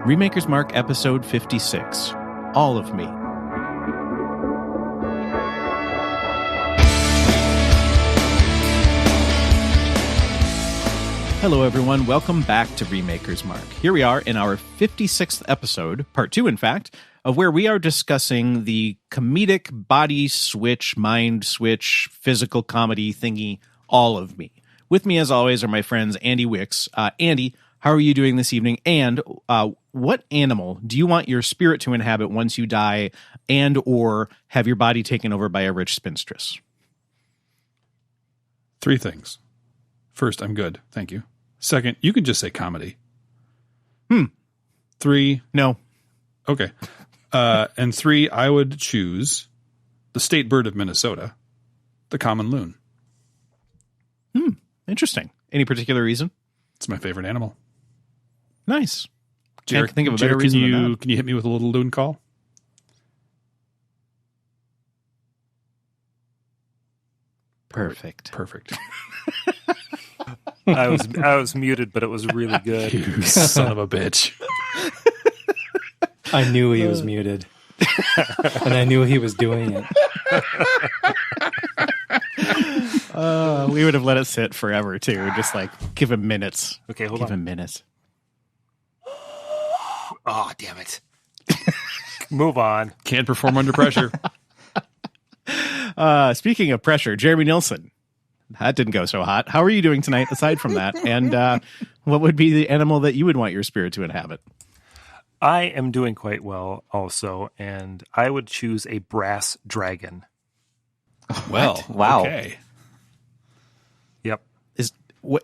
Remakers Mark, episode 56. All of Me. Hello, everyone. Welcome back to Remakers Mark. Here we are in our 56th episode, part 2, in fact, of where we are discussing the comedic body switch, mind switch, physical comedy thingy, All of Me. With me, as always, are my friends Andy Wicks. Andy, how are you doing this evening? And what animal do you want your spirit to inhabit once you die and or have your body taken over by a rich spinstress? 3 things. First, I'm good. Thank you. Second, you can just say comedy. 3. No. Okay. And 3, I would choose the state bird of Minnesota, the common loon. Interesting. Any particular reason? It's my favorite animal. Nice. Jared, Can't think of a better reason than that. Can you hit me with a little loon call? Perfect. I was muted, but it was really good. You son of a bitch. I knew he was muted. And I knew he was doing it. We would have let it sit forever, too. Just like, give him minutes. Okay, hold Give on. him minutes. Oh, damn it. Move on. Can't perform under pressure. Speaking of pressure, Jeremy Nilsson. That didn't go so hot. How are you doing tonight, aside from that? And what would be the animal that you would want your spirit to inhabit? I am doing quite well also, and I would choose a brass dragon. Well, Wow. Okay. Yep.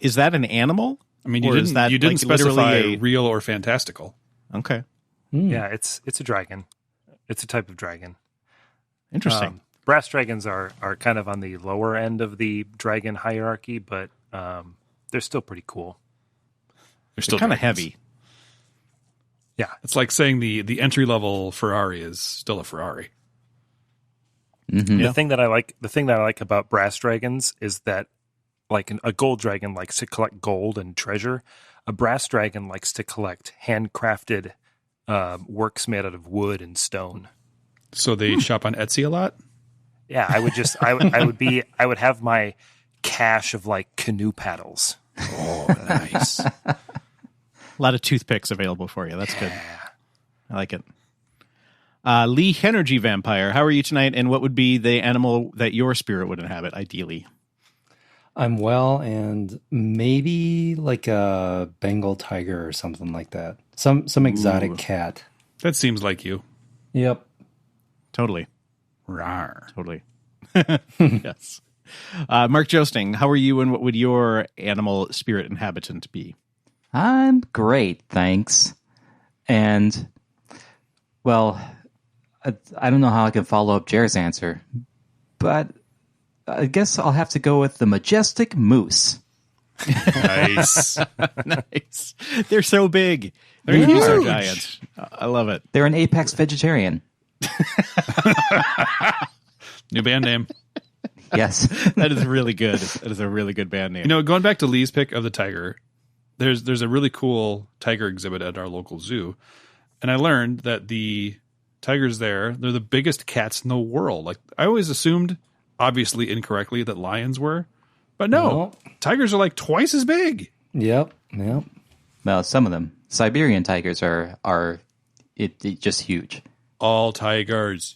Is that an animal? I mean, Or you is didn't, that, you didn't like, specify literally real or fantastical. Okay. Yeah, it's a dragon. It's a type of dragon. Interesting. Brass dragons are kind of on the lower end of the dragon hierarchy, but they're still pretty cool. They're still Kind of dragons. heavy. Yeah. It's like saying the entry level Ferrari is still a Ferrari. Mm-hmm. The thing that I like about brass dragons is that, like a gold dragon likes to collect gold and treasure, a brass dragon likes to collect handcrafted works made out of wood and stone. So they shop on Etsy a lot? Yeah, I would have my cache of like canoe paddles. Oh, nice. A lot of toothpicks available for you. That's good. I like it. Lee Energy Vampire, how are you tonight? And what would be the animal that your spirit would inhabit, ideally? I'm well, and maybe like a Bengal tiger or something like that. Some exotic cat. That seems like you. Yep. Totally. Rawr. Totally. Yes. Mark Joesting, how are you and what would your animal spirit inhabitant be? I'm great, thanks. And, well, I don't know how I can follow up Jared's answer, but I guess I'll have to go with the majestic moose. Nice. Nice. They're so big. They're huge. So giant. I love it. They're an apex vegetarian. New band name. Yes. That is really good. That is a really good band name. You know, going back to Lee's pick of the tiger, there's a really cool tiger exhibit at our local zoo. And I learned that the tigers there, they're the biggest cats in the world. Like, I always assumed, obviously incorrectly, that lions were. But no, tigers are like twice as big. Yep. Well, some of them. Siberian tigers are just huge. All tigers.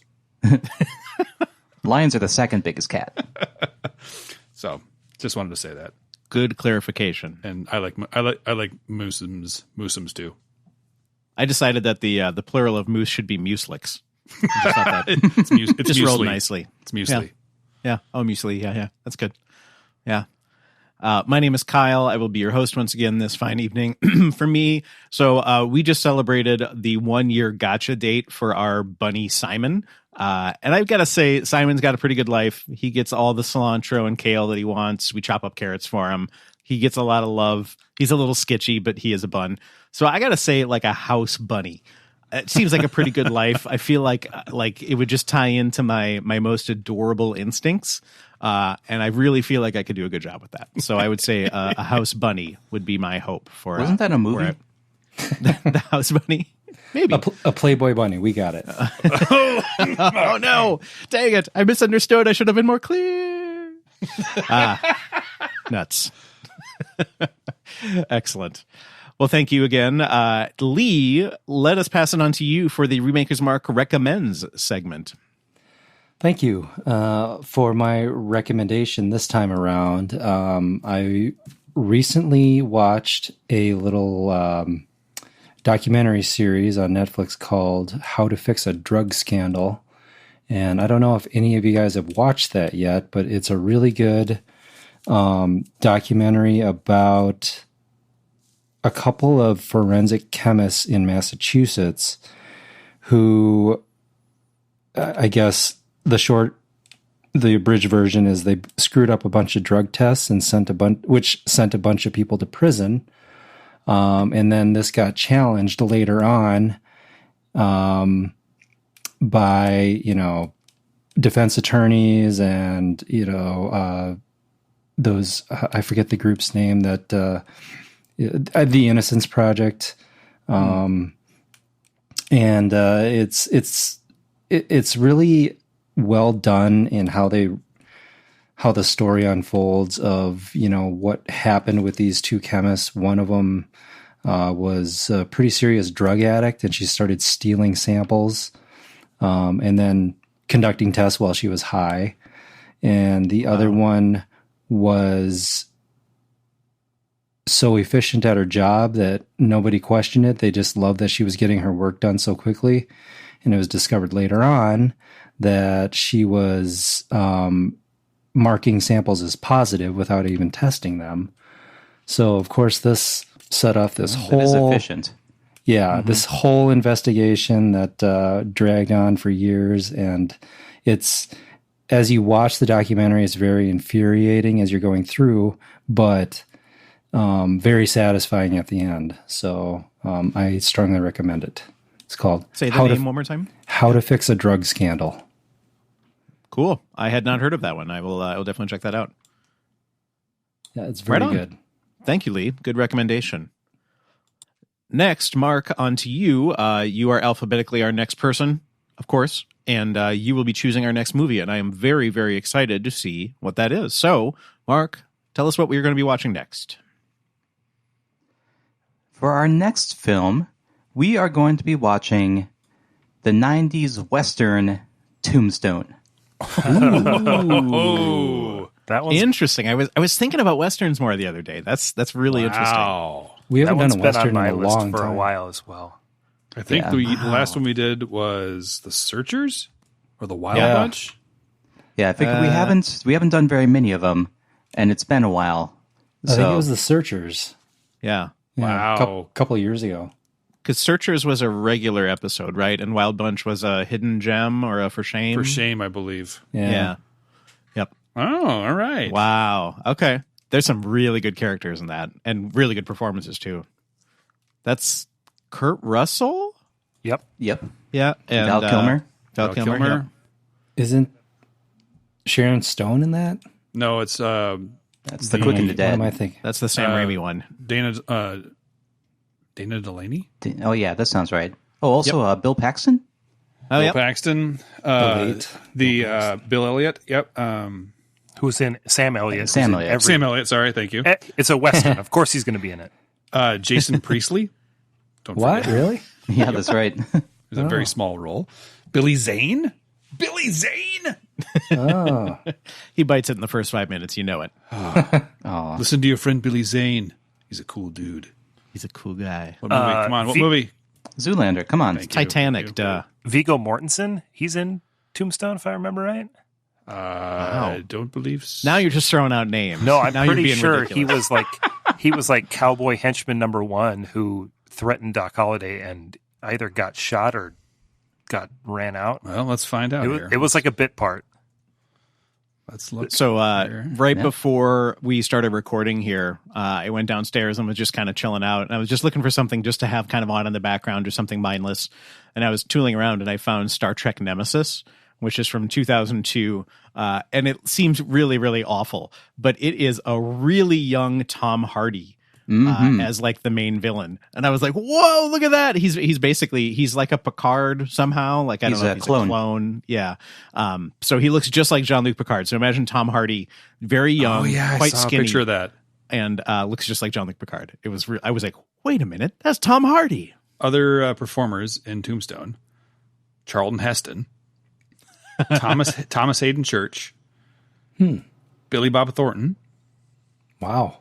Lions are the second biggest cat. So, just wanted to say that. Good clarification. And I like moosums too. I decided that the plural of moose should be muselix. I just thought that It's just rolled muesli. nicely. It's muesli. Yeah. Oh, muesli. Yeah. That's good. Yeah. My name is Kyle. I will be your host once again this fine evening. For me, so we just celebrated the 1-year gotcha date for our bunny Simon. And I've got to say, Simon's got a pretty good life. He gets all the cilantro and kale that he wants. We chop up carrots for him. He gets a lot of love. He's a little skitchy, but he is a bun. So I got to say, like a house bunny. It seems like a pretty good life. I feel like it would just tie into my most adorable instincts. And I really feel like I could do a good job with that. So I would say a house bunny would be my hope for. Wasn't that a movie? The house bunny? Maybe. A Playboy bunny. We got it. Oh no! Dang it! I misunderstood. I should have been more clear. Nuts. Excellent. Well, thank you again. Lee, let us pass it on to you for the Remakers Mark Recommends segment. Thank you for my recommendation this time around. I recently watched a little documentary series on Netflix called How to Fix a Drug Scandal. And I don't know if any of you guys have watched that yet, but it's a really good documentary about a couple of forensic chemists in Massachusetts who, I guess the abridged version is they screwed up a bunch of drug tests and sent a bunch of people to prison. And then this got challenged later on by, defense attorneys and, those, I forget the group's name, that the Innocence Project. And it's really well done in how the story unfolds of, what happened with these two chemists. One of them was a pretty serious drug addict, and she started stealing samples and then conducting tests while she was high. And the other one was so efficient at her job that nobody questioned it. They just loved that she was getting her work done so quickly. And it was discovered later on that she was marking samples as positive without even testing them. So, of course, this set off this whole... That is efficient. Yeah, this whole investigation that dragged on for years. And it's... As you watch the documentary, it's very infuriating as you're going through, but very satisfying at the end. So I strongly recommend it. It's called... Say the name one more time. How to Fix a Drug Scandal. Cool. I had not heard of that one. I will definitely check that out. Yeah, it's very good. Thank you, Lee. Good recommendation. Next, Mark, on to you. You are alphabetically our next person, of course, and you will be choosing our next movie, and I am very, very excited to see what that is. So, Mark, tell us what we're going to be watching next. For our next film, we are going to be watching the 90s Western Tombstone. Oh, that one's Interesting. I was thinking about Westerns more the other day. That's really interesting. We haven't done a been Western on my in a list long for time. a while as well. I think Yeah. the last one we did was The Searchers or The Wild Yeah. Bunch. Yeah, I figured we haven't done very many of them, and it's been a while. I think it was The Searchers. Yeah. Yeah, Wow. a couple of years ago. Because Searchers was a regular episode, right? And Wild Bunch was a hidden gem or a For Shame. For Shame, I believe. Yeah. Yep. Oh, all right. Wow. Okay. There's some really good characters in that and really good performances, too. That's Kurt Russell? Yep. Yep. Yeah. And Val Kilmer. Val Kilmer. Yeah. Isn't Sharon Stone in that? No, it's That's The Quick and the What Dead. am I thinking? That's the Sam Raimi one. Dana Delaney, Oh, yeah, that sounds right. Oh, also Yep. Bill Paxton? Oh, Bill yeah. Paxton, late Bill Elliott. Yep. Who's in Sam Elliott? Sam who's in Elliott. every- Sam Elliott. Sorry, thank you. It's a Western. Of course he's going to be in it. Jason Priestley. Don't What? forget. Really? Yeah, that's right. There's a very small role. Billy Zane. Billy Zane. Oh. He bites it in the first 5 minutes. You know it. Oh, Listen to your friend Billy Zane. He's a cool dude. He's a cool guy. What movie? Come on. What V- movie? Zoolander, come on. Thank you. Titanic, Thank you. duh. Viggo Mortensen. He's in Tombstone, if I remember right. I don't believe so. Now you're just throwing out names. No, I'm now you're pretty being sure ridiculous. he was like cowboy henchman number one who threatened Doc Holliday and either got shot or got ran out. Well, let's find out here. It was like a bit part. Let's look. So here. right Yeah. before we started recording here, I went downstairs and was just kind of chilling out. And I was just looking for something just to have kind of on in the background or something mindless. And I was tooling around and I found Star Trek Nemesis, which is from 2002. And it seems really, really awful. But it is a really young Tom Hardy as like the main villain. And I was like, whoa, look at that. He's basically, he's like a Picard somehow. Like, I don't know if he's a clone. Yeah. So he looks just like Jean-Luc Picard. So imagine Tom Hardy, very young, quite I saw skinny. a picture of that. And looks just like Jean-Luc Picard. It was, I was like, wait a minute, that's Tom Hardy. Other performers in Tombstone: Charlton Heston, Thomas Hayden Church, Billy Bob Thornton. Wow.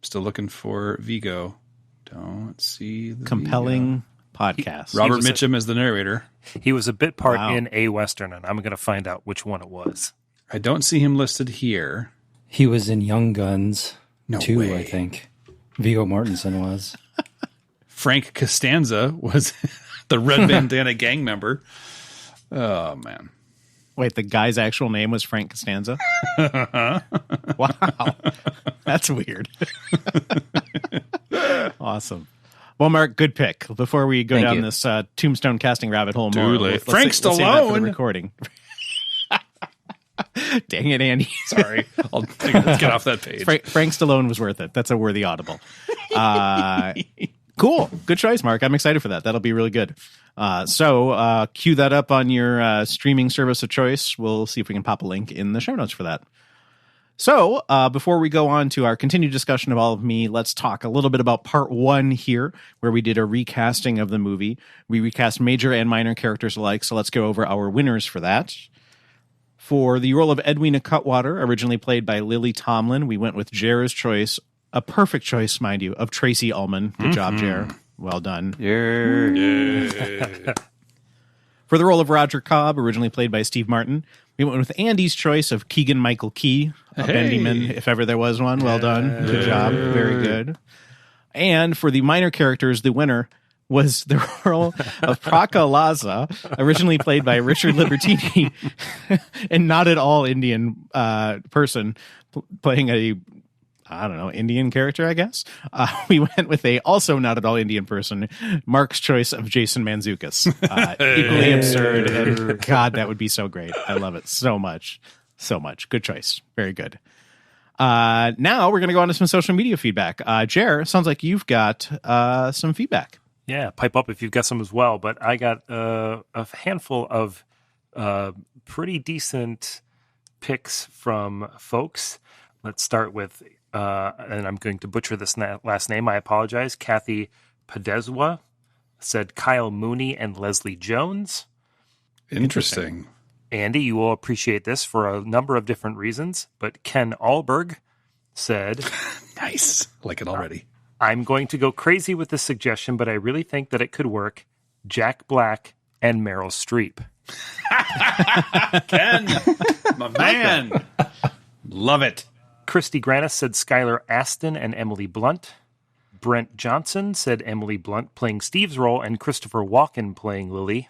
Still looking for Vigo. Don't see the Compelling podcast. Robert Mitchum is the narrator. He was a bit part in a Western, and I'm going to find out which one it was. I don't see him listed here. He was in Young Guns too, way. I think. Viggo Mortensen was. Frank Costanza was the Red Bandana gang member. Oh, man. Wait, the guy's actual name was Frank Costanza? Wow. That's weird. Awesome. Well, Mark, good pick. Before we go down this Tombstone casting rabbit hole more, Frank let's save that for the Stallone. recording. Dang it, Andy. Sorry. Let's get off that page. Frank Stallone was worth it. That's a worthy audible. Cool. Good choice, Mark. I'm excited for that. That'll be really good. So cue that up on your streaming service of choice. We'll see if we can pop a link in the show notes for that. So before we go on to our continued discussion of All of Me, let's talk a little bit about part 1 here, where we did a recasting of the movie. We recast major and minor characters alike. So let's go over our winners for that. For the role of Edwina Cutwater, originally played by Lily Tomlin, we went with Jer's choice, a perfect choice, mind you, of Tracy Ullman. Good job, Jer. Well done. Yeah. For the role of Roger Cobb, originally played by Steve Martin, we went with Andy's choice of Keegan-Michael Key, a Bendyman, if ever there was one. Well done. Good job. Very good. And for the minor characters, the winner was the role of Praka Lasa, originally played by Richard Libertini, and not at all Indian person playing a, I don't know, Indian character, I guess. We went with a also not at all Indian person, Mark's choice of Jason Mantzoukas. Equally absurd. And God, that would be so great. I love it so much. So much. Good choice. Very good. Now we're going to go on to some social media feedback. Jer, sounds like you've got some feedback. Yeah, pipe up if you've got some as well. But I got a handful of pretty decent picks from folks. Let's start with, and I'm going to butcher this last name. I apologize. Kathy Padezwa said Kyle Mooney and Leslie Jones. Interesting. Andy, you will appreciate this for a number of different reasons. But Ken Allberg said, Nice. Like it already. I'm going to go crazy with this suggestion, but I really think that it could work. Jack Black and Meryl Streep. Ken, my man. Love it. Christy Granis said Skylar Aston and Emily Blunt. Brent Johnson said Emily Blunt playing Steve's role and Christopher Walken playing Lily.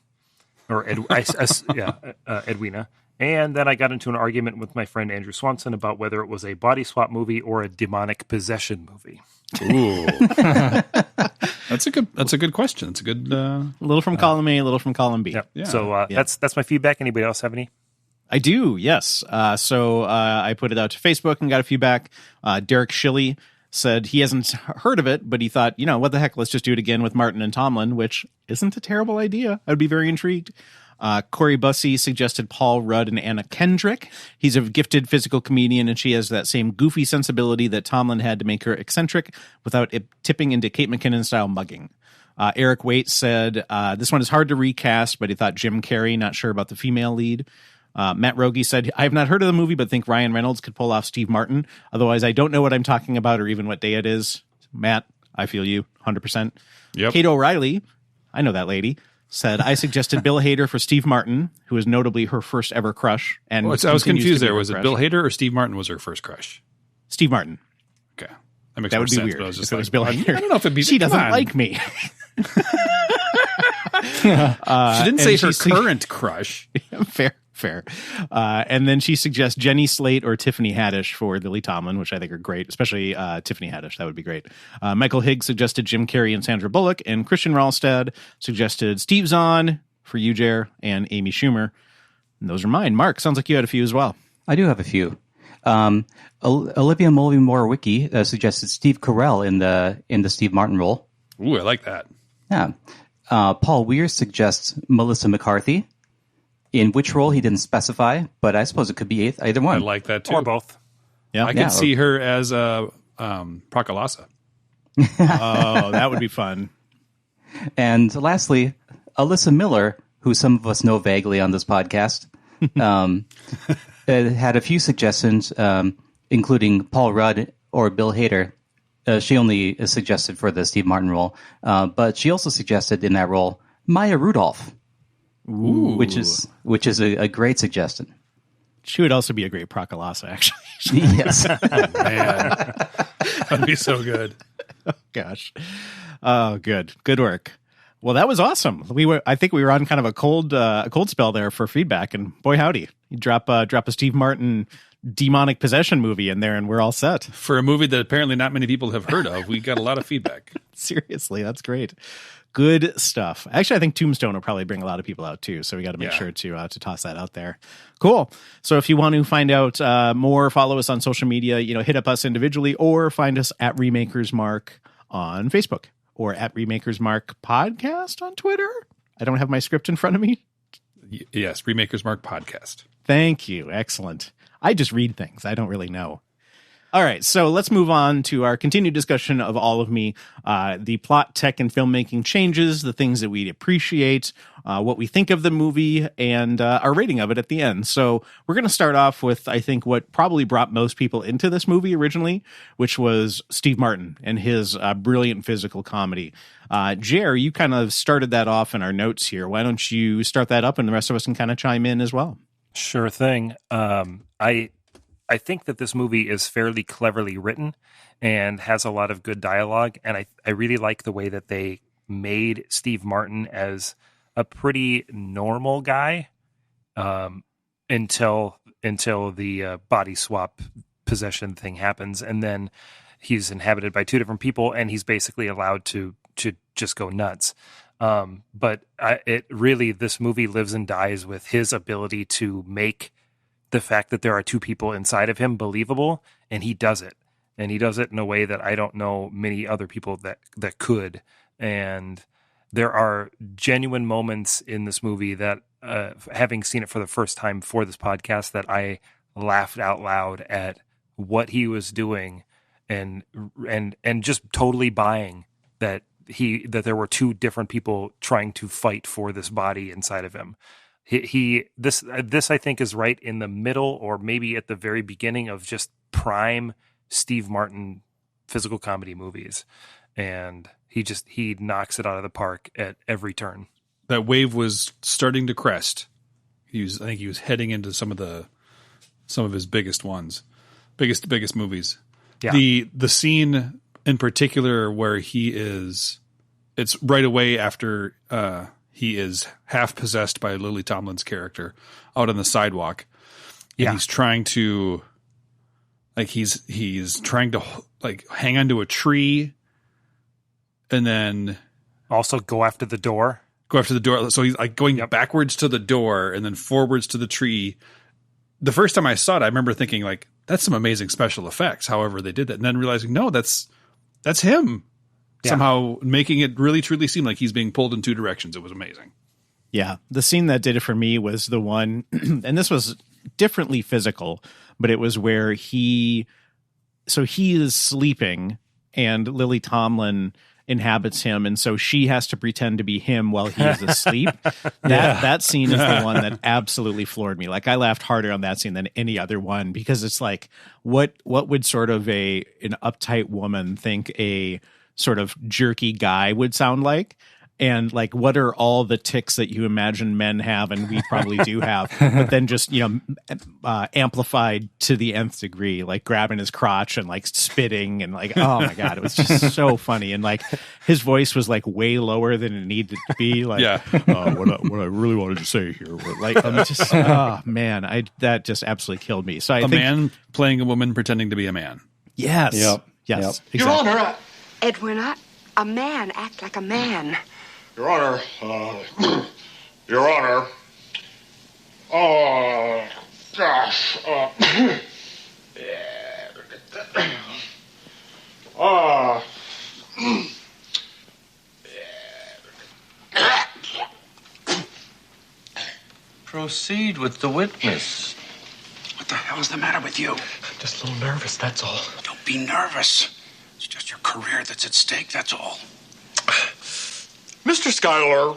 Or Edwina. And then I got into an argument with my friend Andrew Swanson about whether it was a body swap movie or a demonic possession movie. Ooh. That's a good question. It's a good A little from column A, a little from column B. Yep. Yeah. So that's my feedback. Anybody else have any? I do, yes. So I put it out to Facebook and got a feedback. Derek Shilley said he hasn't heard of it, but he thought, what the heck, let's just do it again with Martin and Tomlin, which isn't a terrible idea. I'd be very intrigued. Corey Bussey suggested Paul Rudd and Anna Kendrick. He's a gifted physical comedian, and she has that same goofy sensibility that Tomlin had to make her eccentric without it tipping into Kate McKinnon-style mugging. Eric Waite said this one is hard to recast, but he thought Jim Carrey, not sure about the female lead. Matt Rogie said, I have not heard of the movie, but think Ryan Reynolds could pull off Steve Martin. Otherwise, I don't know what I'm talking about or even what day it is. Matt, I feel you 100%. Yep. Kate O'Reilly, I know that lady, said, I suggested Bill Hader for Steve Martin, who is notably her first ever crush. And I was confused there. Was it it Bill Hader or Steve Martin was her first crush? Steve Martin. Okay. That makes That more would be sense, weird but I was just if it was like, Bill I Hader. don't know if it'd be. She doesn't come on. like me. She didn't say her she's- current crush. Fair. And then she suggests Jenny Slate or Tiffany Haddish for Lily Tomlin, which I think are great, especially Tiffany Haddish. That would be great. Michael Higgs suggested Jim Carrey and Sandra Bullock, and Christian Ralstad suggested Steve Zahn for you, Jer, and Amy Schumer. And those are mine. Mark, sounds like you had a few as well. I do have a few. Olivia Molly-Moore-Wiki suggested Steve Carell in the Steve Martin role. Ooh, I like that. Yeah. Paul Weir suggests Melissa McCarthy. In which role he didn't specify, but I suppose it could be either one. I like that too. Or both. Yeah, I could see her as Praka Lasa. Oh, that would be fun. And lastly, Alyssa Miller, who some of us know vaguely on this podcast, had a few suggestions, including Paul Rudd or Bill Hader. She only suggested for the Steve Martin role, but she also suggested in that role Maya Rudolph. Ooh. Which is a great suggestion. She would also be a great Praka Lasa, actually. Yes. Oh, man. That'd be so good. Oh, gosh. Oh, good work. Well, that was awesome. I think we were on kind of a cold spell there for feedback, and boy howdy, you drop a Steve Martin demonic possession movie in there, and we're all set. For a movie that apparently not many people have heard of, we got a lot of feedback. Seriously, that's great. Good stuff. Actually, I think Tombstone will probably bring a lot of people out too, so we got to make sure to toss that out there. Cool. So if you want to find out more, follow us on social media. Hit up us individually, or find us at Remakers Mark on Facebook, or at Remakers Mark Podcast on Twitter. I don't have my script in front of me. Yes, Remakers Mark Podcast. Thank you. Excellent. I just read things. I don't really know. All right, so let's move on to our continued discussion of All of Me, the plot, tech, and filmmaking changes, the things that we appreciate, what we think of the movie, and our rating of it at the end. So we're going to start off with, I think, what probably brought most people into this movie originally, which was Steve Martin and his brilliant physical comedy. Jer, you kind of started that off in our notes here. Why don't you start that up, and the rest of us can kind of chime in as well? Sure thing. I think that this movie is fairly cleverly written and has a lot of good dialogue. And I really like the way that they made Steve Martin as a pretty normal guy until the body swap possession thing happens. And then he's inhabited by two different people, and he's basically allowed to just go nuts. But this movie lives and dies with his ability to make the fact that there are two people inside of him believable, and he does it. And he does it in a way that I don't know many other people that could. And there are genuine moments in this movie that, having seen it for the first time for this podcast, that I laughed out loud at what he was doing, and just totally buying that there were two different people trying to fight for this body inside of him. This I think is right in the middle, or maybe at the very beginning of just prime Steve Martin physical comedy movies, and he knocks it out of the park at every turn. That wave was starting to crest. I think he was heading into some of his biggest biggest movies. Yeah. The scene in particular where it's right away after he is half possessed by Lily Tomlin's character out on the sidewalk. And he's trying to hang onto a tree, and then also go after the door. So he's like going backwards to the door and then forwards to the tree. The first time I saw it, I remember thinking like, that's some amazing special effects. However, they did that, and then realizing, no, that's him. Yeah. Somehow making it really truly seem like he's being pulled in two directions. It was amazing. Yeah. The scene that did it for me was the one, and this was differently physical, but it was where he is sleeping and Lily Tomlin inhabits him, and so she has to pretend to be him while he is asleep. That scene is the one that absolutely floored me. Like, I laughed harder on that scene than any other one, because it's like, what would sort of an uptight woman think a sort of jerky guy would sound like? And like, what are all the tics that you imagine men have, and we probably do have, but then just, amplified to the nth degree, like grabbing his crotch and like spitting and like, oh my God, it was just so funny. And like, his voice was like way lower than it needed to be. Like, what I really wanted to say here, but like, I'm just, oh man, that just absolutely killed me. So I think man playing a woman pretending to be a man. Yes. Yep. Yes. Yep. Your Exactly. Honor, Edwin, a man act like a man. Your Honor, Your Honor. Oh, gosh. Proceed with the witness. What the hell is the matter with you? Just a little nervous, that's all. Don't be nervous. It's just your career that's at stake, that's all. Mr. Schuyler,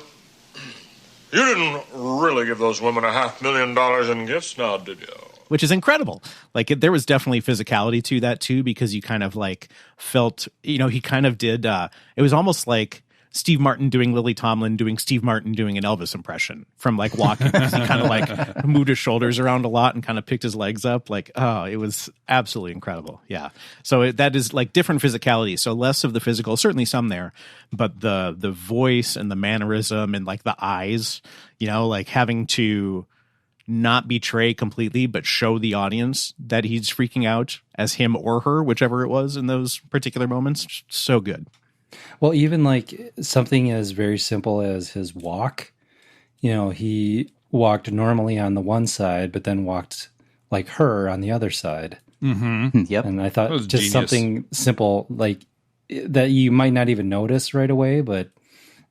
you didn't really give those women $500,000 in gifts now, did you? Which is incredible. Like there was definitely physicality to that too, because you kind of like felt, he kind of did, it was almost like Steve Martin doing Lily Tomlin doing Steve Martin doing an Elvis impression from like walking. He kind of like moved his shoulders around a lot and kind of picked his legs up. Like, oh, it was absolutely incredible. Yeah. So that is like different physicality. So less of the physical, certainly some there, but the voice and the mannerism and like the eyes, like having to not betray completely, but show the audience that he's freaking out as him or her, whichever it was in those particular moments. So good. Well, even like something as very simple as his walk, he walked normally on the one side, but then walked like her on the other side. Mm-hmm. Yep. And I thought just genius. something simple like that you might not even notice right away, but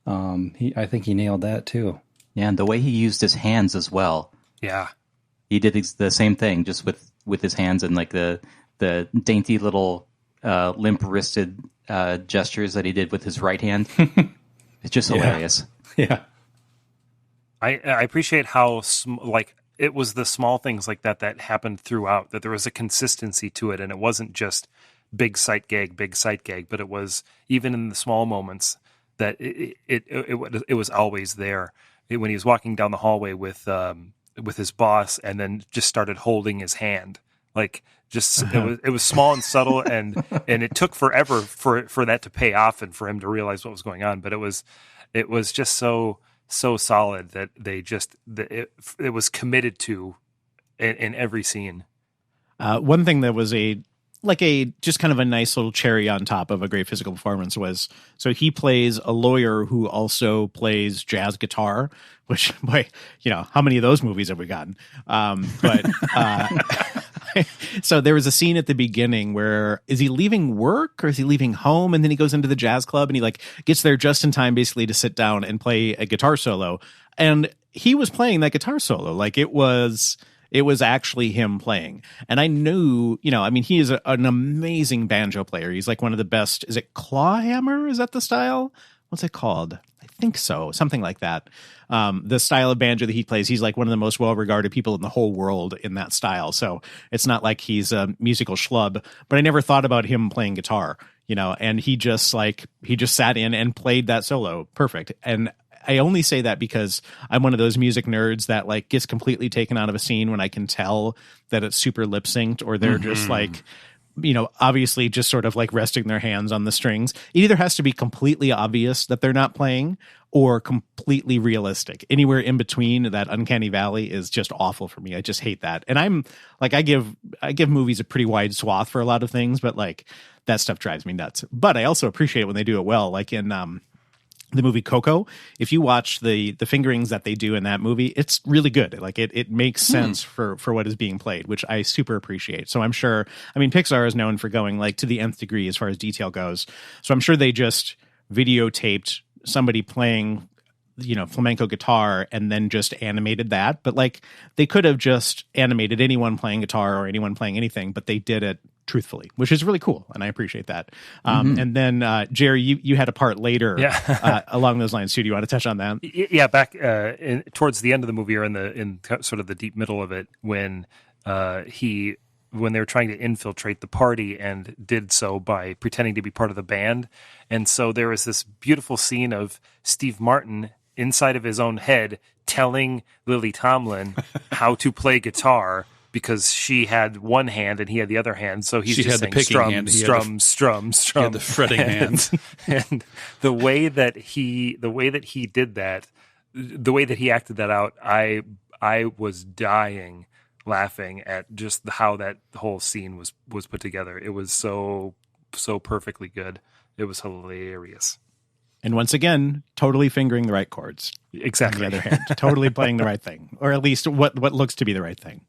I think he nailed that too. Yeah, and the way he used his hands as well. Yeah. He did the same thing, just with his hands and like the dainty little limp-wristed gestures that he did with his right hand. It's just hilarious. Yeah. I appreciate how it was the small things like that happened throughout, that there was a consistency to it, and it wasn't just big sight gag, but it was even in the small moments that it was always there. When he was walking down the hallway with his boss and then just started holding his hand, like just it was small and subtle, and it took forever for that to pay off and for him to realize what was going on, but it was just so solid that it was committed to in every scene. One thing that was just kind of a nice little cherry on top of a great physical performance was, so he plays a lawyer who also plays jazz guitar, which, boy, how many of those movies have we gotten? So there was a scene at the beginning where, is he leaving work or is he leaving home? And then he goes into the jazz club and he like gets there just in time basically to sit down and play a guitar solo. And he was playing that guitar solo. Like it was actually him playing. And I knew, he is an amazing banjo player. He's like one of the best. Is it clawhammer? Is that the style? What's it called? I think so. Something like that. The style of banjo that he plays, he's like one of the most well-regarded people in the whole world in that style. So it's not like he's a musical schlub, but I never thought about him playing guitar, and he just sat in and played that solo. Perfect. And I only say that because I'm one of those music nerds that like gets completely taken out of a scene when I can tell that it's super lip synced, or they're just like, obviously just sort of like resting their hands on the strings. It either has to be completely obvious that they're not playing or completely realistic. Anywhere in between, that uncanny valley is just awful for me. I just hate that. And I'm like, I give movies a pretty wide swath for a lot of things, but like that stuff drives me nuts. But I also appreciate it when they do it well, like in the movie Coco. If you watch the fingerings that they do in that movie, it's really good. Like it makes sense for what is being played, which I super appreciate. So I'm sure, Pixar is known for going like to the nth degree as far as detail goes. So I'm sure they just videotaped somebody playing, flamenco guitar and then just animated that. But like they could have just animated anyone playing guitar or anyone playing anything, but they did it truthfully, which is really cool, and I appreciate that. And then Jerry, you had a part later along those lines too. Do you want to touch on that? Yeah, back towards the end of the movie, or in sort of the deep middle of it, when they were trying to infiltrate the party and did so by pretending to be part of the band. And so there was this beautiful scene of Steve Martin inside of his own head telling Lily Tomlin how to play guitar, because she had one hand and he had the other hand. So he's just saying strum, strum, strum, strum. He had the fretting hand. And the way that he did that, the way that he acted that out, I was dying laughing at just how that whole scene was put together. It was so perfectly good. It was hilarious. And once again, totally fingering the right chords. Exactly. On the other hand, totally playing the right thing, or at least what looks to be the right thing.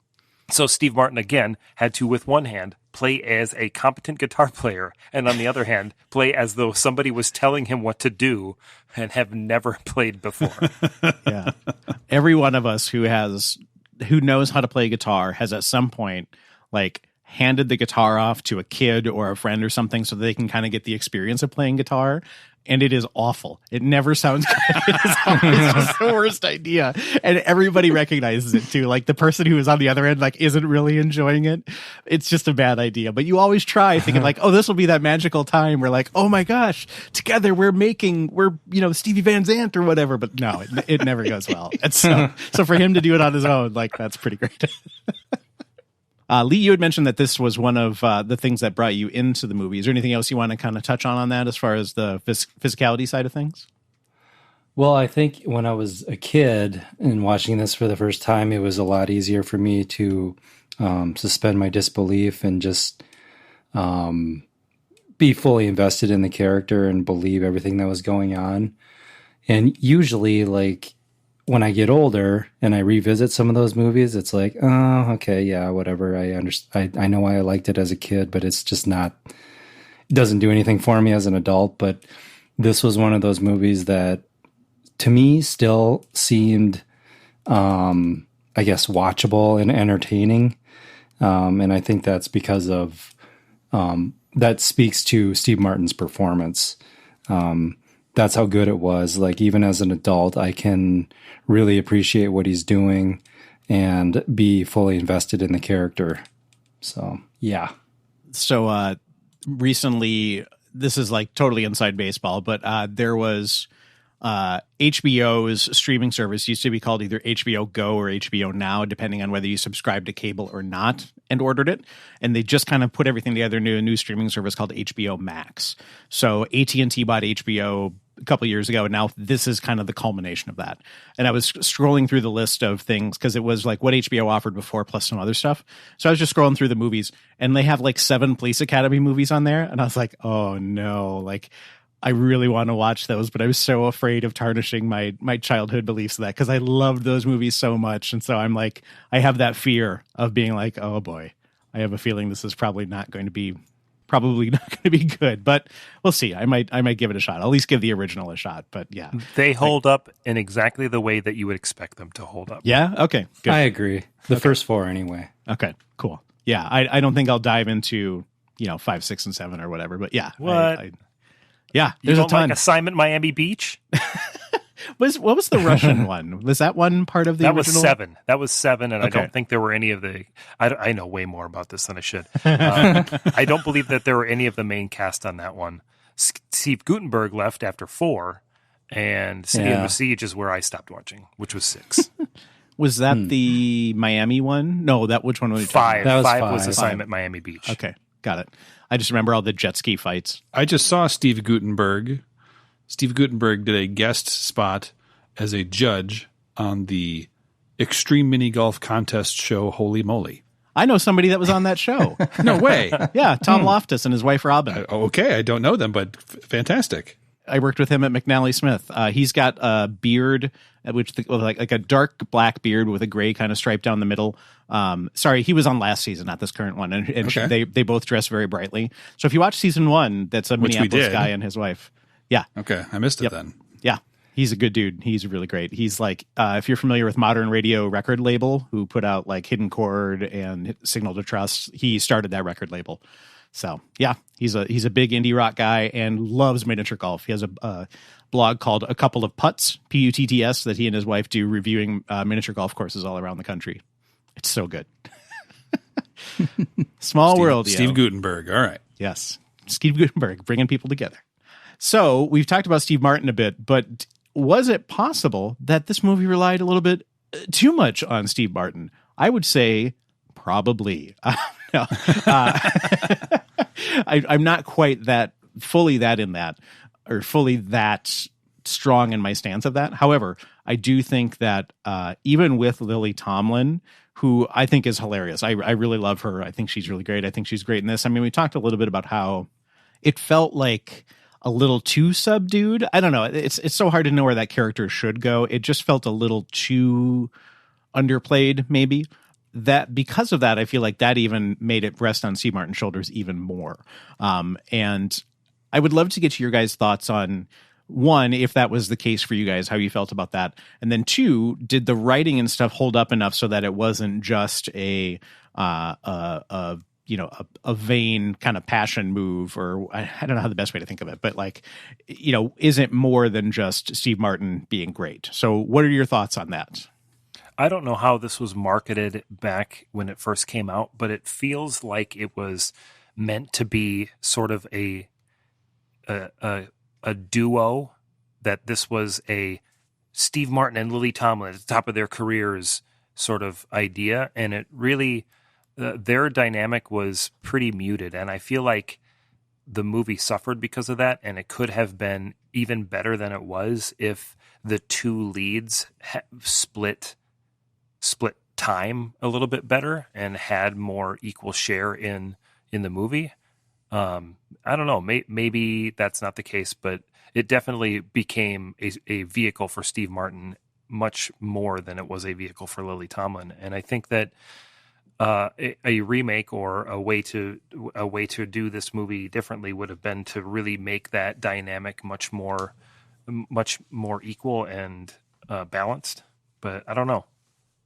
So Steve Martin, again, had to, with one hand, play as a competent guitar player, and on the other hand, play as though somebody was telling him what to do and have never played before. Yeah. Every one of us who knows how to play guitar has at some point like handed the guitar off to a kid or a friend or something so they can kind of get the experience of playing guitar. And it is awful. It never sounds good. It's always just the worst idea. And everybody recognizes it too. Like the person who is on the other end, like isn't really enjoying it. It's just a bad idea. But you always try thinking like, oh, this will be that magical time where like, oh my gosh, together we're Stevie Van Zandt or whatever. But no, it never goes well. And so for him to do it on his own, like that's pretty great. Lee, you had mentioned that this was one of the things that brought you into the movie. Is there anything else you want to kind of touch on that as far as the physicality side of things? Well, I think when I was a kid and watching this for the first time, it was a lot easier for me to suspend my disbelief and just be fully invested in the character and believe everything that was going on. And usually, like, when I get older and I revisit some of those movies, it's like, oh, okay, yeah, whatever. I understand. I know why I liked it as a kid, but it's just not, it doesn't do anything for me as an adult. But this was one of those movies that to me still seemed, I guess, watchable and entertaining. And I think that's because of, that speaks to Steve Martin's performance. That's how good it was. Like, even as an adult, I can really appreciate what he's doing and be fully invested in the character. So, yeah. So, recently, this is like totally inside baseball, but there was HBO's streaming service used to be called either HBO Go or HBO Now, depending on whether you subscribed to cable or not and ordered it. And they just kind of put everything together into a new streaming service called HBO Max. So AT&T bought HBO a couple years ago, and now this is kind of the culmination of that. And I was scrolling through the list of things because it was like what HBO offered before plus some other stuff. So I was just scrolling through the movies, and they have like 7 Police Academy movies on there. And I was like, oh no, like I really want to watch those, but I was so afraid of tarnishing my childhood beliefs of that because I loved those movies so much. And so I'm like, I have that fear of being like, oh boy, I have a feeling this is probably not going to be good, but we'll see. I might give it a shot. I'll at least give the original a shot. But yeah, they hold up in exactly the way that you would expect them to hold up. Yeah. Okay. Good. I agree. The first 4 anyway. Okay. Cool. Yeah. I don't think I'll dive into 5, 6, and 7 or whatever. But yeah. What? Yeah. You There's don't a ton. like Assignment Miami Beach? What was the Russian one? Was that one part of the that original? That was 7, and Okay. I don't think there were any of the... I know way more about this than I should. I don't believe that there were any of the main cast on that one. Steve Guttenberg left after 4, and City of Siege is where I stopped watching, which was 6. Was that the Miami one? No, which one was 5. That was 5 was 5. Assignment Miami Beach. Okay, got it. I just remember all the jet ski fights. I just saw Steve Guttenberg. Steve Guttenberg did a guest spot as a judge on the Extreme Mini Golf Contest show Holy Moly. I know somebody that was on that show. No way. Yeah, Tom Loftus and his wife Robin. Okay, I don't know them, but fantastic. I worked with him at McNally Smith. He's got a beard, like a dark black beard with a gray kind of stripe down the middle. Sorry, he was on last season, not this current one. And Okay. they both dress very brightly. So if you watch season 1, that's a Which we Minneapolis did. guy and his wife. Yeah. Okay, I missed it Yep. then. Yeah. He's a good dude. He's really great. He's like, if you're familiar with Modern Radio record label, who put out like Hidden Chord and Signal to Trust, he started that record label. So yeah, he's a big indie rock guy and loves miniature golf. He has a blog called A Couple of Putts, Putts, that he and his wife do reviewing miniature golf courses all around the country. It's so good. Small world. Steve yo. Guttenberg. All right. Yes. Steve Guttenberg, bringing people together. So we've talked about Steve Martin a bit, but was it possible that this movie relied a little bit too much on Steve Martin? I would say probably. No. I'm not quite fully that strong in my stance of that. However, I do think that even with Lily Tomlin, who I think is hilarious, I really love her. I think she's really great. I think she's great in this. I mean, we talked a little bit about how it felt like a little too subdued. I don't know. It's so hard to know where that character should go. It just felt a little too underplayed, maybe. that because of that, I feel like that even made it rest on Steve Martin's shoulders even more. And I would love to get your guys' thoughts on, one, if that was the case for you guys, how you felt about that. And then two, did the writing and stuff hold up enough so that it wasn't just a vain kind of passion move, or I don't know how the best way to think of it, but like, is it more than just Steve Martin being great? So what are your thoughts on that? I don't know how this was marketed back when it first came out, but it feels like it was meant to be sort of a duo, that this was a Steve Martin and Lily Tomlin at the top of their careers sort of idea. And it really, their dynamic was pretty muted. And I feel like the movie suffered because of that. And it could have been even better than it was if the two leads split time a little bit better and had more equal share in the movie. I don't know. Maybe that's not the case, but it definitely became a vehicle for Steve Martin much more than it was a vehicle for Lily Tomlin. And I think that a remake or a way to do this movie differently would have been to really make that dynamic much more equal and balanced. But I don't know.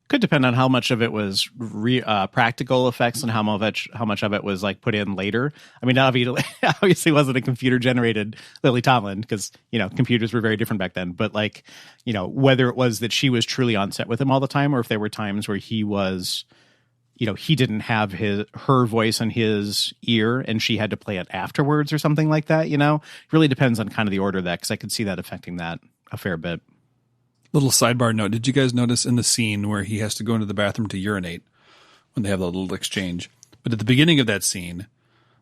Could depend on how much of it was practical effects and how much of it was like put in later. I mean, obviously it wasn't a computer generated Lily Tomlin, because computers were very different back then. But like, whether it was that she was truly on set with him all the time, or if there were times where he was, he didn't have her voice in his ear and she had to play it afterwards or something like that. It really depends on kind of the order of that, because I could see that affecting that a fair bit. Little sidebar note. Did you guys notice in the scene where he has to go into the bathroom to urinate when they have the little exchange? But at the beginning of that scene,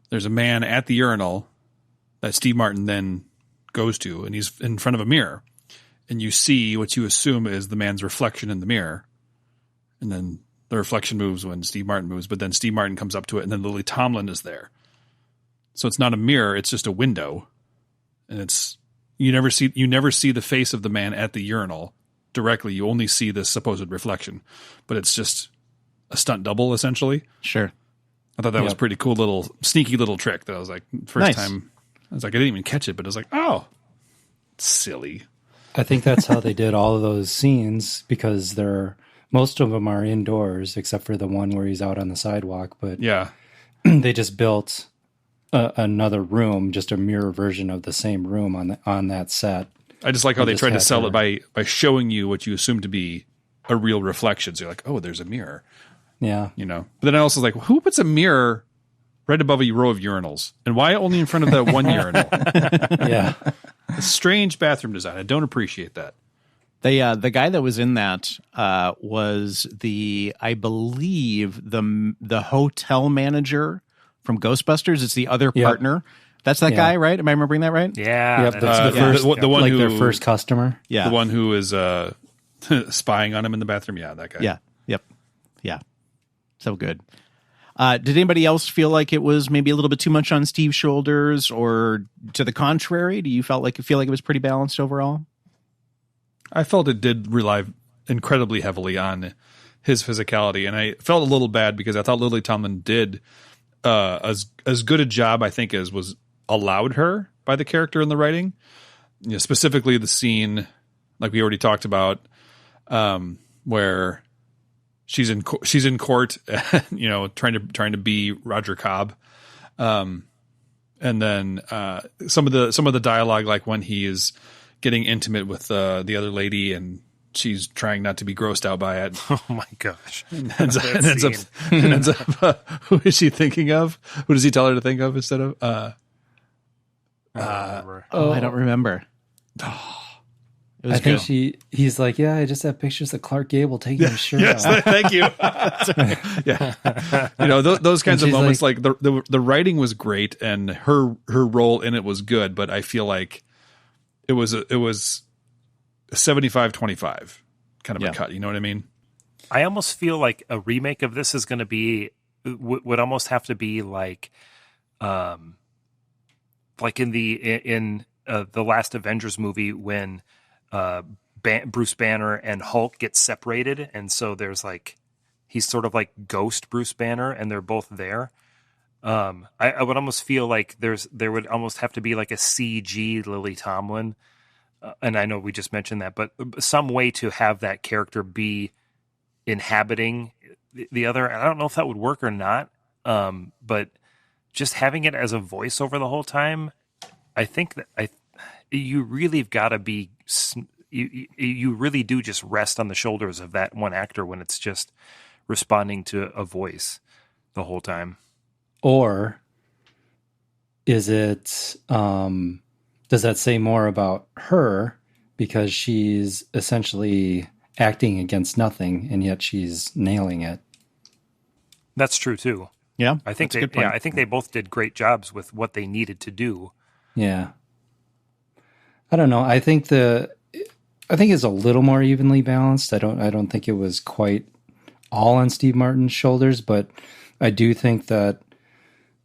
there's a man at the urinal that Steve Martin then goes to, and he's in front of a mirror. And you see what you assume is the man's reflection in the mirror. And then the reflection moves when Steve Martin moves, but then Steve Martin comes up to it, and then Lily Tomlin is there. So it's not a mirror, it's just a window. And it's you never see the face of the man at the urinal directly. You only see this supposed reflection, but it's just a stunt double essentially. Sure. I thought that was pretty cool, little sneaky little trick that I was like, first time I was like, I didn't even catch it, but I was like, oh, silly. I think that's how they did all of those scenes, because most of them are indoors except for the one where he's out on the sidewalk. But yeah, they just built another room, just a mirror version of the same room on that set. I just like how they tried to sell it by showing you what you assume to be a real reflection. So you're like, oh, there's a mirror. Yeah. But then I also was like, who puts a mirror right above a row of urinals? And why only in front of that one urinal? Yeah. A strange bathroom design. I don't appreciate that. The guy that was in that was I believe the hotel manager from Ghostbusters. It's the other partner. That's that guy, right? Am I remembering that right? Yeah. Yep, that's the one like who, their first customer. Yeah. The one who is spying on him in the bathroom. Yeah, that guy. Yeah. Yep. Yeah. So good. Did anybody else feel like it was maybe a little bit too much on Steve's shoulders, or to the contrary? Do you feel like it was pretty balanced overall? I felt it did rely incredibly heavily on his physicality, and I felt a little bad because I thought Lily Tomlin did as good a job, I think, as was allowed her by the character in the writing. Specifically the scene, like we already talked about, where she's in court, trying to be Roger Cobb, and then some of the dialogue, like when he is getting intimate with the other lady and she's trying not to be grossed out by it. Oh my gosh! And ends up who is she thinking of? Who does he tell her to think of instead of? I don't remember. I don't remember. I think he's like, yeah, I just have pictures of Clark Gable taking his shirt off. Yes, thank you. Yeah, those kinds of moments, like the writing was great and her role in it was good, but I feel like it was a 75-25 kind of a cut. You know what I mean? I almost feel like a remake of this is going to be would almost have to be like in the last Avengers movie when Bruce Banner and Hulk get separated, and so there's like He's sort of like ghost Bruce Banner, and they're both there. I would almost feel like there would almost have to be like a CG Lily Tomlin, and I know we just mentioned that, but some way to have that character be inhabiting the other. And I don't know if that would work or not, but just having it as a voiceover the whole time, I think that you really have got to be. You really do just rest on the shoulders of that one actor when it's just responding to a voice the whole time. Or is it, does that say more about her because she's essentially acting against nothing and yet she's nailing it? That's true too. Yeah. I think they both did great jobs with what they needed to do. Yeah. I don't know. I think it's a little more evenly balanced. I don't think it was quite all on Steve Martin's shoulders, but I do think that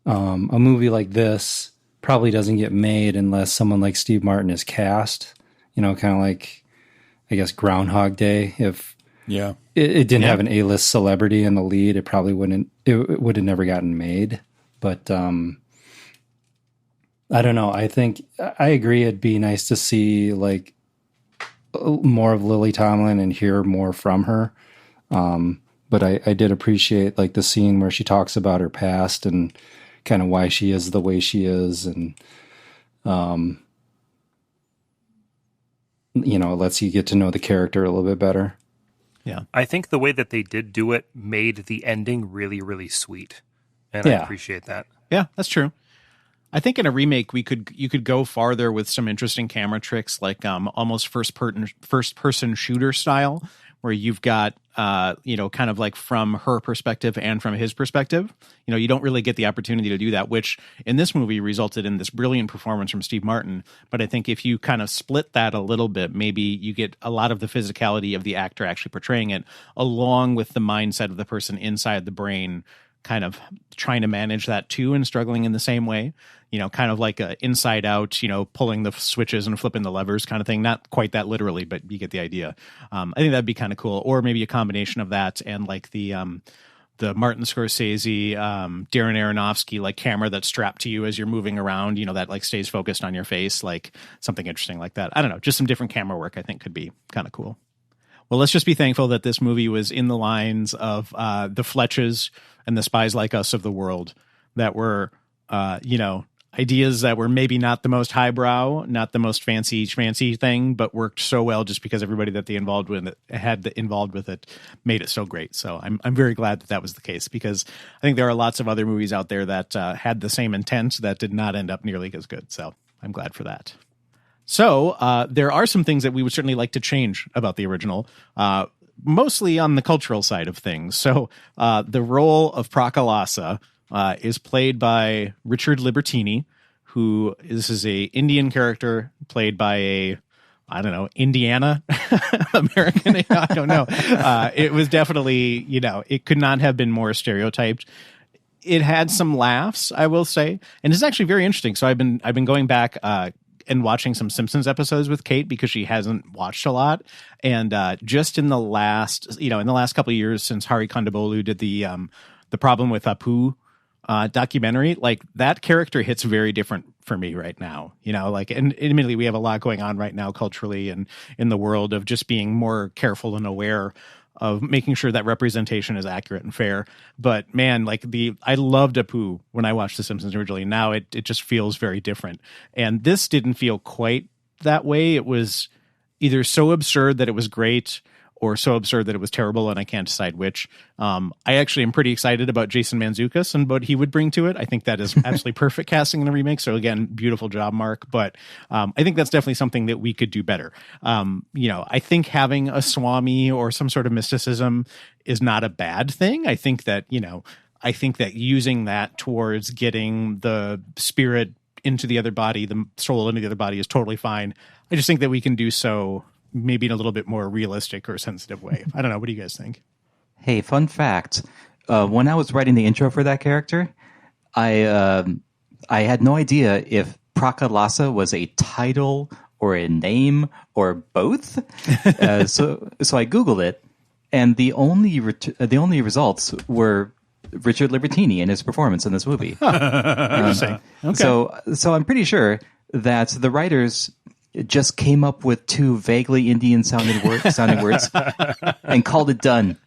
a movie like this probably doesn't get made unless someone like Steve Martin is cast. Kind of like, I guess, Groundhog Day. If it didn't have an A-list celebrity in the lead, it probably wouldn't. It would have never gotten made. But I don't know. I think I agree. It'd be nice to see like more of Lily Tomlin and hear more from her. But I did appreciate like the scene where she talks about her past and kind of why she is the way she is. And, lets you get to know the character a little bit better. Yeah. I think the way that they did do it made the ending really, really sweet. And I appreciate that. Yeah, that's true. I think in a remake, you could go farther with some interesting camera tricks, like almost first person shooter style, where you've got kind of like from her perspective and from his perspective. You don't really get the opportunity to do that, which in this movie resulted in this brilliant performance from Steve Martin. But I think if you kind of split that a little bit, maybe you get a lot of the physicality of the actor actually portraying it, along with the mindset of the person inside the brain, kind of trying to manage that too and struggling in the same way, kind of like a Inside Out, pulling the switches and flipping the levers kind of thing. Not quite that literally, but you get the idea. I think that'd be kind of cool. Or maybe a combination of that and like the Martin Scorsese, Darren Aronofsky, like camera that's strapped to you as you're moving around, that like stays focused on your face, like something interesting like that. I don't know, just some different camera work I think could be kind of cool. Well, let's just be thankful that this movie was in the lines of the Fletches and the Spies Like Us of the world that were, ideas that were maybe not the most highbrow, not the most fancy thing, but worked so well just because everybody that they involved with it made it so great. So I'm very glad that was the case, because I think there are lots of other movies out there that had the same intent that did not end up nearly as good. So I'm glad for that. So there are some things that we would certainly like to change about the original, mostly on the cultural side of things. So the role of Praka Lasa is played by Richard Libertini, this is a Indian character played by a, I don't know, Indiana American. I don't know. It was definitely, it could not have been more stereotyped. It had some laughs, I will say, and it's actually very interesting. So I've been going back and watching some Simpsons episodes with Kate because she hasn't watched a lot. And just in the last couple of years since Hari Kondabolu did the Problem with Apu documentary, like that character hits very different for me right now, and admittedly we have a lot going on right now culturally and in the world of just being more careful and aware of making sure that representation is accurate and fair. But man, I loved Apu when I watched The Simpsons originally. Now it just feels very different. And this didn't feel quite that way. It was either so absurd that it was great or so absurd that it was terrible, and I can't decide which. I actually am pretty excited about Jason Mantzoukas and what he would bring to it. I think that is absolutely perfect casting in the remake. So again, beautiful job, Mark. But I think that's definitely something that we could do better. I think having a Swami or some sort of mysticism is not a bad thing. I think that using that towards getting the spirit into the other body, the soul into the other body, is totally fine. I just think that we can do so maybe in a little bit more realistic or sensitive way. I don't know. What do you guys think? Hey, fun fact. When I was writing the intro for that character, I had no idea if Praka Lasa was a title or a name or both. So I Googled it, and the only results were Richard Libertini and his performance in this movie. Interesting. Okay. So I'm pretty sure that the writers just came up with two vaguely Indian sounding words and called it done.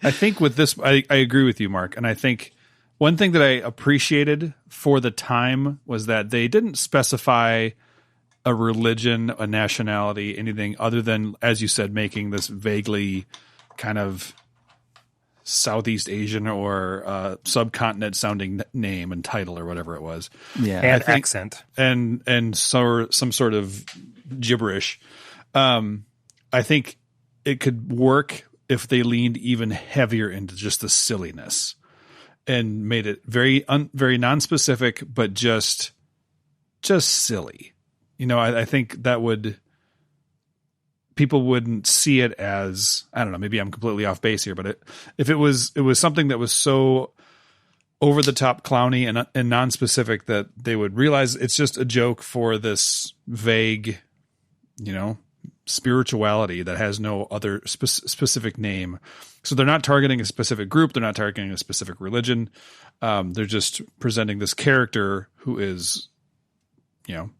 I think with this, I agree with you, Mark. And I think one thing that I appreciated for the time was that they didn't specify a religion, a nationality, anything other than, as you said, making this vaguely kind of Southeast Asian or subcontinent sounding name and title or whatever it was. Yeah. And accent. And so some sort of gibberish. I think it could work if they leaned even heavier into just the silliness and made it very non-specific, but just silly. I think that people wouldn't see it as, I don't know, maybe I'm completely off base here, but if it was something that was so over the top clowny and non-specific that they would realize it's just a joke for this vague, spirituality that has no other specific name. So they're not targeting a specific group. They're not targeting a specific religion. They're just presenting this character who is,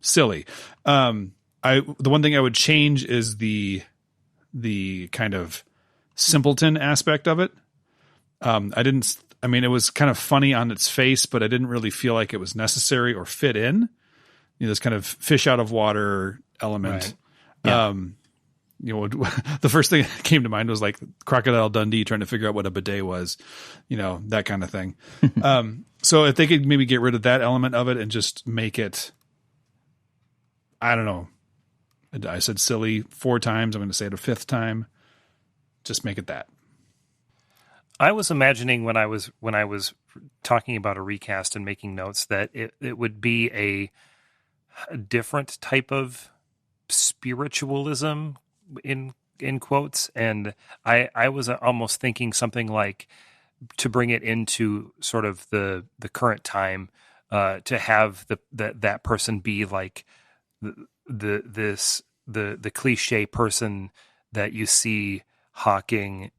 silly. The one thing I would change is the kind of simpleton aspect of it. It was kind of funny on its face, but I didn't really feel like it was necessary or fit in. This kind of fish out of water element. Right. Yeah. The first thing that came to mind was like Crocodile Dundee trying to figure out what a bidet was, that kind of thing. So if they could maybe get rid of that element of it and just make it, I don't know. I said silly 4 times. I'm going to say it a 5th time. Just make it that. I was imagining when I was talking about a recast and making notes that it would be a different type of spiritualism in quotes, and I was almost thinking something like, to bring it into sort of the current time, to have that person be like the cliche person that you see hawking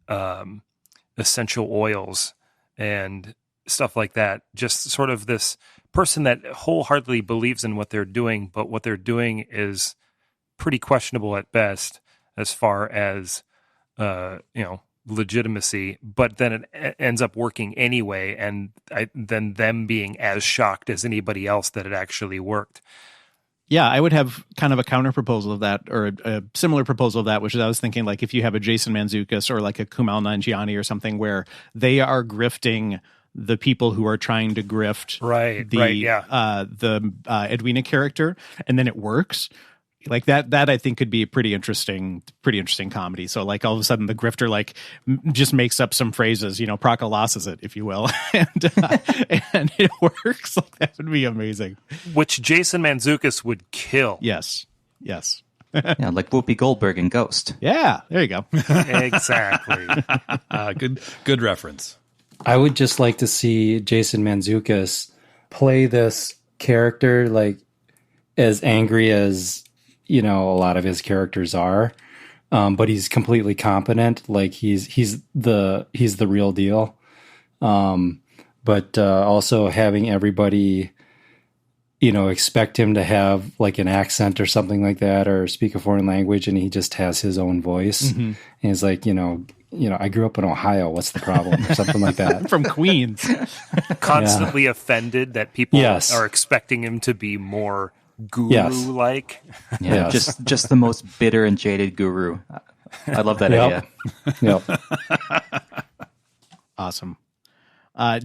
essential oils and stuff like that. Just sort of this person that wholeheartedly believes in what they're doing, but what they're doing is pretty questionable at best as far as legitimacy, but then it ends up working anyway, and then them being as shocked as anybody else that it actually worked. Yeah, I would have kind of a counter proposal of that, or a similar proposal of that, which is I was thinking like if you have a Jason Mantzoukas or like a Kumail Nanjiani or something where they are grifting the people who are trying to grift the Edwina character, and then it works. Like that I think could be a pretty interesting comedy. So like all of a sudden the grifter like just makes up some phrases, Praka Lasas it, if you will, and it works. Like that would be amazing. Which Jason Mantzoukas would kill. Yes. Yeah, like Whoopi Goldberg in Ghost. Yeah, there you go. Exactly. Good reference. I would just like to see Jason Mantzoukas play this character like as angry as a lot of his characters are, but he's completely competent. Like he's the real deal. But also having everybody, expect him to have like an accent or something like that, or speak a foreign language, and he just has his own voice. Mm-hmm. And he's like, I grew up in Ohio. What's the problem? Or something like that. From Queens. Constantly offended that people are expecting him to be more guru-like. Yeah, just the most bitter and jaded guru. I love that idea. Yep. Awesome.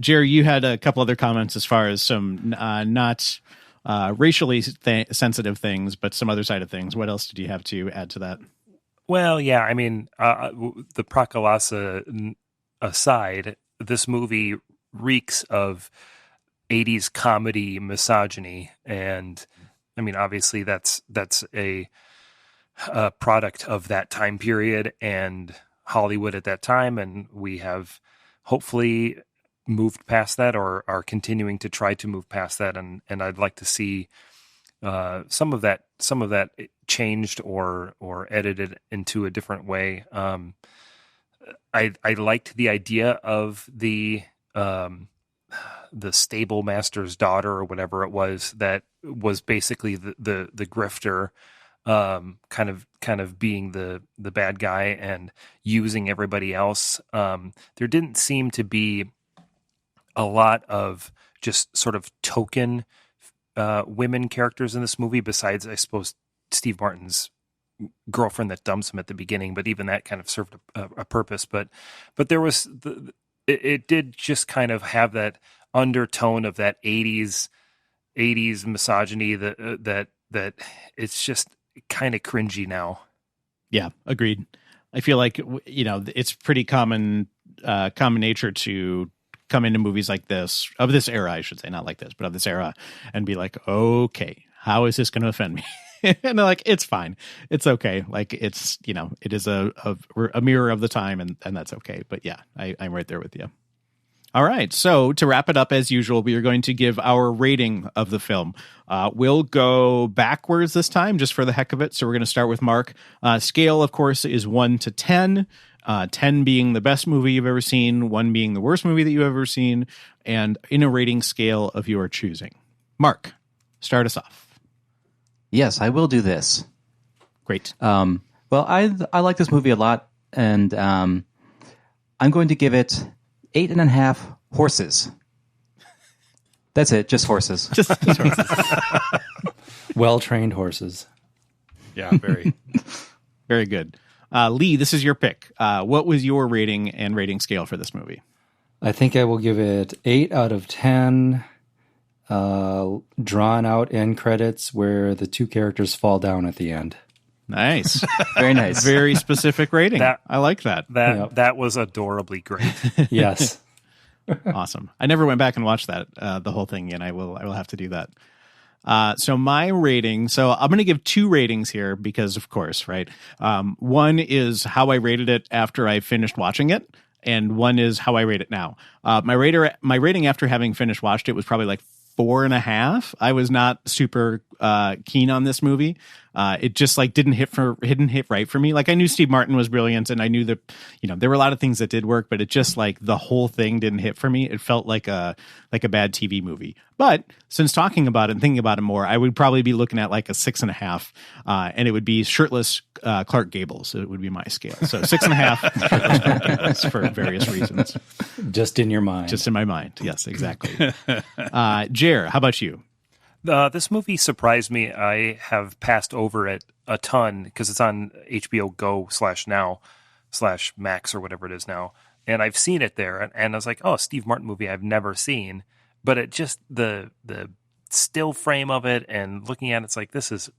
Jerry, you had a couple other comments as far as some not racially sensitive things, but some other side of things. What else did you have to add to that? Well, yeah, I mean, the Praka Lasa aside, this movie reeks of 80s comedy misogyny, and I mean, obviously that's a product of that time period and Hollywood at that time, and we have hopefully moved past that, or are continuing to try to move past that, and I'd like to see some of that changed or edited into a different way. I liked the idea of the stable master's daughter or whatever it was that was basically the grifter, kind of being the bad guy and using everybody else. There didn't seem to be a lot of just sort of token women characters in this movie, besides, I suppose, Steve Martin's girlfriend that dumps him at the beginning, but even that kind of served a purpose. But there was it did just kind of have that undertone of that 80s misogyny that it's just kind of cringy now. Yeah, agreed. I feel like, it's pretty common nature to come into movies like this, of this era, I should say, not like this, but of this era, and be like, okay, how is this going to offend me? And they're like, it's fine. It's okay. Like, it's, it is a mirror of the time, and that's okay. But yeah, I'm right there with you. All right. So to wrap it up, as usual, we are going to give our rating of the film. We'll go backwards this time just for the heck of it. So we're going to start with Mark. Scale, of course, is 1 to 10. 10 being the best movie you've ever seen, 1 being the worst movie that you've ever seen, and in a rating scale of your choosing. Mark, start us off. Yes, I will do this. Great. Well, I like this movie a lot, and I'm going to give it 8.5 horses. That's it, just horses. Just horses. Well-trained horses. Yeah, very. Very good. Lee, this is your pick. What was your rating and rating scale for this movie? I think I will give it 8 out of 10. Drawn out end credits where the 2 characters fall down at the end. Nice. Very nice. Very specific rating. I like that. That was adorably great. Yes. Awesome. I never went back and watched that, the whole thing, and I will have to do that. So my rating, I'm going to give 2 ratings here because, of course, right? One is how I rated it after I finished watching it, and one is how I rate it now. My rating after having finished watched it was probably like 4.5. I was not super keen on this movie. It just didn't hit right for me. Like, I knew Steve Martin was brilliant, and I knew that there were a lot of things that did work, but it just the whole thing didn't hit for me. It felt like a bad TV movie. But since talking about it and thinking about it more, I would probably be looking at like a 6.5, and it would be shirtless Clark Gable. So it would be my scale. So 6.5 shirtless Clark Gables for various reasons. Just in your mind. Just in my mind. Yes, exactly. Jer, how about you? This movie surprised me. I have passed over it a ton because it's on HBO Go /now/Max or whatever it is now. And I've seen it there. And I was like, oh, Steve Martin movie I've never seen. But it just, the still frame of it and looking at it, it's like, this is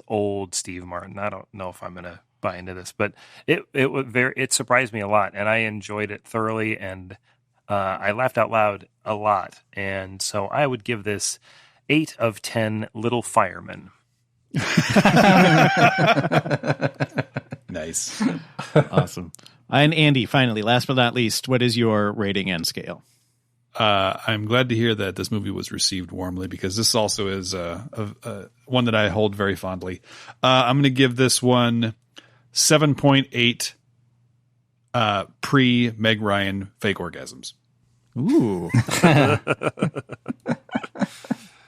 old Steve Martin. I don't know if I'm going to buy into this. But it surprised me a lot. And I enjoyed it thoroughly. And I laughed out loud a lot. And so I would give this 8 of 10 little firemen. Nice. Awesome. And Andy, finally, last but not least, what is your rating and scale? I'm glad to hear that this movie was received warmly, because this also is one that I hold very fondly. I'm going to give this one 7.8 pre-Meg Ryan fake orgasms. Ooh.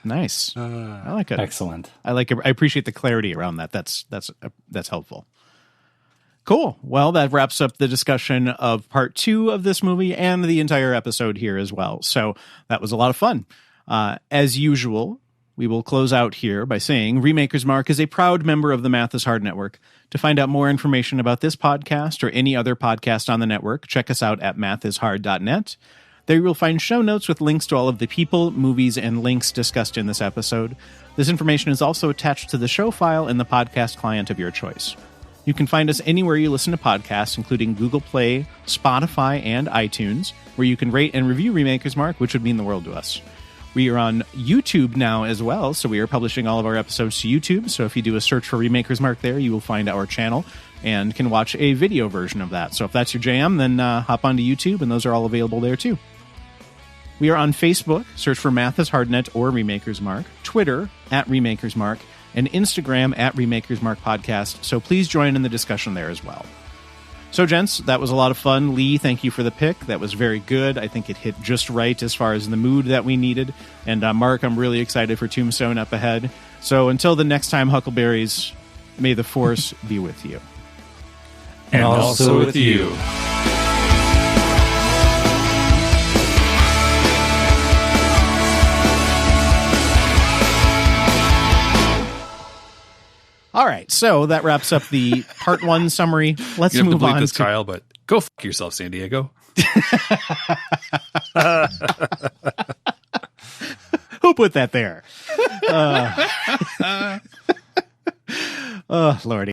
Nice. I like it. Excellent. I like it. I appreciate the clarity around that. That's helpful. Cool. Well, that wraps up the discussion of part 2 of this movie and the entire episode here as well. So that was a lot of fun. As usual, we will close out here by saying Remakers Mark is a proud member of the Math is Hard Network. To find out more information about this podcast or any other podcast on the network, check us out at mathishard.net. There you will find show notes with links to all of the people, movies, and links discussed in this episode. This information is also attached to the show file in the podcast client of your choice. You can find us anywhere you listen to podcasts, including Google Play, Spotify, and iTunes, where you can rate and review Remakers Mark, which would mean the world to us. We are on YouTube now as well, so we are publishing all of our episodes to YouTube. So if you do a search for Remakers Mark there, you will find our channel and can watch a video version of that. So if that's your jam, then hop onto YouTube, and those are all available there too. We are on Facebook, search for Math is Hardnet or Remakers Mark, Twitter at Remakers Mark, and Instagram at Remakers Mark Podcast, so please join in the discussion there as well. So, gents, that was a lot of fun. Lee, thank you for the pick. That was very good. I think it hit just right as far as the mood that we needed. And Mark, I'm really excited for Tombstone up ahead. So until the next time, Huckleberries, may the Force be with you. And also with you. All right, so that wraps up the part 1 summary. Let's you have move to bleep on this, to Kyle, but go fuck yourself, San Diego. Who put that there? Oh, Lordy.